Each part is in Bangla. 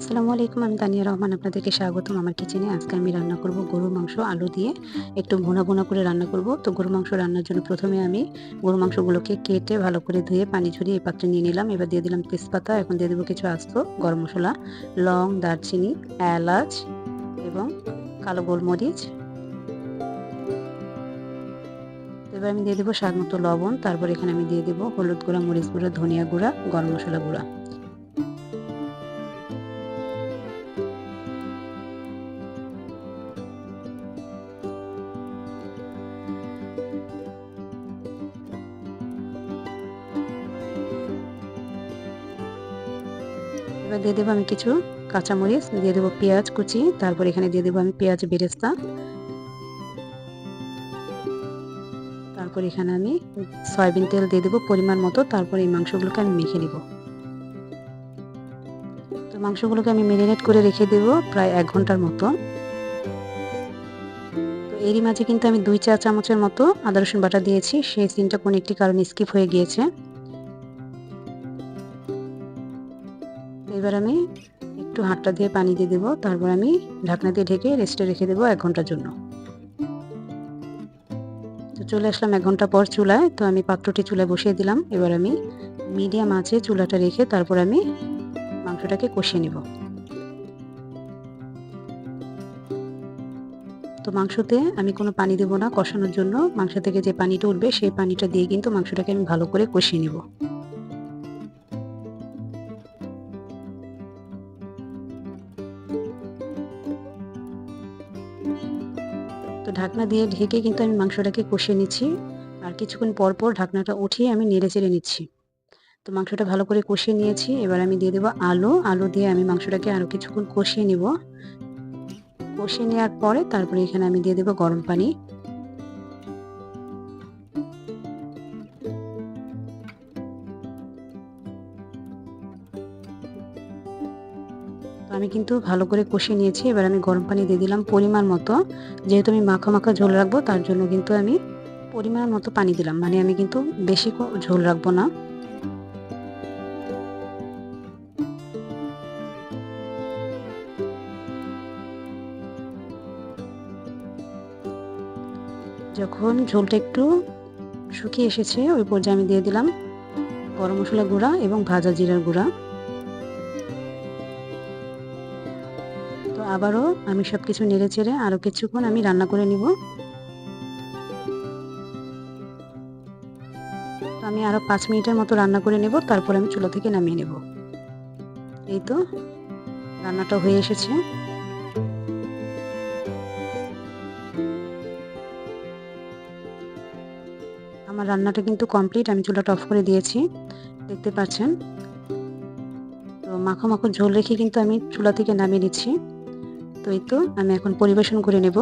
আসসালামু আলাইকুম। আমি তানিয়া রহমান, আপনাদেরকে স্বাগতম আমার কিচেনে। আজকে আমি রান্না করব গরুর মাংস আলু দিয়ে একটু ভুনা, ভুনা করে রান্না করব। তো গরুর মাংস রান্নার জন্য প্রথমে আমি গরুর মাংসগুলোকে কেটে ভালো করে ধুয়ে পানি ঝরিয়ে এই পাত্রে নিয়ে নিলাম। এবার দিয়ে দিলাম তেজপাতা, এখন দিয়ে দেবো কিছু আস্ত গরম মশলা, লং, দারচিনি, এলাচ এবং কালো গোলমরিচ। এবার আমি দিয়ে দেবো স্বাদ মতো লবণ। তারপর এখানে আমি দিয়ে দেবো হলুদ গুঁড়া, মরিচ গুঁড়া, ধনিয়া গুঁড়া, গরম মশলা গুঁড়া। এবার দিয়ে দেবো আমি কিছু কাঁচামরিচ, দিয়ে দেবো পেঁয়াজ কুচি, তারপর এখানে দিয়ে দেবো আমি পেঁয়াজ বেরেস্তা। তারপর এখানে আমি সয়াবিন তেল দিয়ে দেবো পরিমাণ মতো। তারপর এই মাংসগুলোকে আমি মেখে নিব। তো মাংসগুলোকে আমি ম্যারিনেট করে রেখে দেব প্রায় 1 ঘন্টার মতো। তো এরই মাঝে কিন্তু আমি 2 চা চামচের মতো আদা রসুন বাটা দিয়েছি। সেই সিনটা কোনো একটি কারণে স্কিপ হয়ে গিয়েছে। এবার আমি একটু হাতটা দিয়ে পানি দিয়ে দেবো। তারপর আমি ঢাকনা দিয়ে ঢেকে রেস্টে রেখে দেবো 1 ঘন্টার জন্য। তো চলে আসলাম 1 ঘন্টা পর চুলায়। তো আমি পাত্রটি চুলায় বসিয়ে দিলাম। এবার আমি মিডিয়াম আঁচে চুলাটা রেখে তারপর আমি মাংসটাকে কষিয়ে নেব। তো মাংসতে আমি কোনো পানি দেব না কষানোর জন্য। মাংস থেকে যে পানিটা উঠবে সেই পানিটা দিয়ে কিন্তু মাংসটাকে আমি ভালো করে কষিয়ে নেব। তো ঢাকনা দিয়ে ঢেকে কিন্তু আমি মাংসটাকে কষিয়ে নিচ্ছি। আর কিছুক্ষণ পর পর ঢাকনাটা উঠিয়ে আমি নেড়ে চেড়ে নিচ্ছি। তো মাংসটা ভালো করে কষিয়ে নিয়েছি। এবার আমি দিয়ে দেবো আলু দিয়ে আমি মাংসটাকে আরও কিছুক্ষণ কষিয়ে নিব। কষিয়ে নেওয়ার পরে তারপরে এখানে আমি দিয়ে দেবো গরম পানি। তো আমি কিন্তু ভালো করে কষিয়ে নিয়েছি। এবার আমি গরম পানি দিয়ে দিলাম পরিমাণ মতো। যেহেতু আমি মাখা মাখা ঝোল রাখবো তার জন্য কিন্তু আমি পরিমাণ মতো পানি দিলাম। মানে আমি কিন্তু বেশি ঝোল রাখবো না। যখন ঝোলটা একটু শুকিয়ে এসেছে ওই পর্যায়ে আমি দিয়ে দিলাম গরম মশলা গুঁড়া এবং ভাজা জিরার গুঁড়া। তো আবারও আমি সবকিছু নেড়ে চেড়ে আরও কিছুক্ষণ আমি রান্না করে নিব। তো আমি আরও 5 মিনিটের মতো রান্না করে নেব, তারপর আমি চুলা থেকে নামিয়ে নেব। এই তো রান্নাটা হয়ে এসেছে। আমার রান্নাটা কিন্তু কমপ্লিট। আমি চুলাটা অফ করে দিয়েছি, দেখতে পাচ্ছেন। তো মাখো মাখো ঝোল রেখে কিন্তু আমি চুলা থেকে নামিয়ে নিচ্ছি। তো এই তো আমি এখন পরিবেশন করে নেব।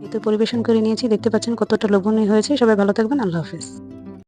এই তো পরিবেশন করে নিয়েছি, দেখতে পাচ্ছেন কতটা লোভনীয় হয়েছে। সবাই ভালো থাকবেন। আল্লাহ হাফেজ।